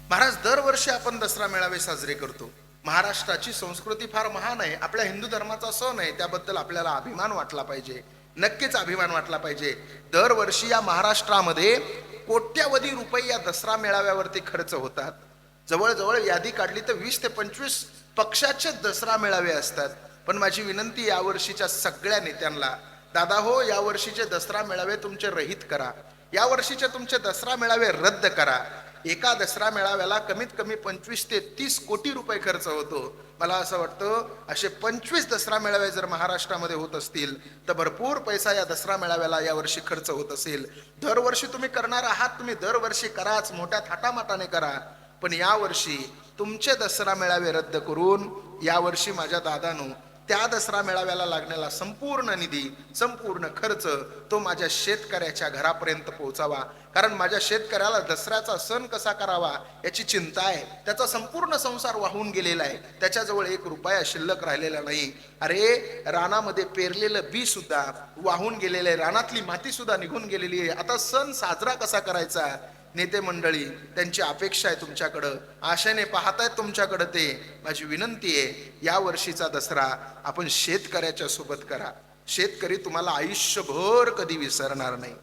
महाराज, दरवर्षी आपण दसरा मेळावे साजरे करतो. महाराष्ट्राची संस्कृती फार महान आहे. आपल्या हिंदू धर्माचा सण आहे, त्याबद्दल आपल्याला अभिमान वाटला पाहिजे. नक्कीच अभिमान वाटला पाहिजे. दरवर्षी या महाराष्ट्रामध्ये कोट्यावधी रुपये या दसरा मेळाव्यावरती खर्च होतात. जवळजवळ यादी काढली तर 20 ते 25 पक्षाचे दसरा मेळावे असतात. पण माझी विनंती यावर्षीच्या सगळ्या नेत्यांना, दादा हो, यावर्षीचे दसरा मेळावे तुमचे रहित करा. यावर्षीचे तुमचे दसरा मेळावे रद्द करा. एका दसरा मेळाव्याला कमीत कमी 25 ते 30 कोटी रुपये खर्च होतो. मला असं वाटतं असे 25 दसरा मेळावे जर महाराष्ट्रामध्ये होत असतील तर भरपूर पैसा या दसरा मेळाव्याला यावर्षी खर्च होत असेल. दरवर्षी तुम्ही करणार आहात, तुम्ही दरवर्षी कराच, मोठ्या थाटामाटाने करा. पण यावर्षी तुमचे दसरा मेळावे रद्द करून यावर्षी माझ्या दादानो त्या दसरा मेळाव्याला लागणारा संपूर्ण निधी, संपूर्ण खर्च तो माझ्या शेतकऱ्याच्या घरापर्यंत पोहोचावा. कारण माझ्या शेतकऱ्याला दसऱ्याचा सण कसा करावा याची चिंता आहे. त्याचा संपूर्ण संसार वाहून गेलेला आहे. त्याच्याजवळ 1 रुपया शिल्लक राहिलेला नाही. अरे, रानामध्ये पेरलेलं बी सुद्धा वाहून गेलेलं आहे, रानातली माती सुद्धा निघून गेलेली आहे. आता सण साजरा कसा करायचा? नेते मंडळी, त्यांची अपेक्षा आहे तुमच्याकडं, आशेने पाहतायत तुमच्याकडं. ते माझी विनंती आहे, या वर्षीचा दसरा आपण शेतकऱ्याच्या सोबत करा. शेतकरी तुम्हाला आयुष्यभर कधी विसरणार नाही.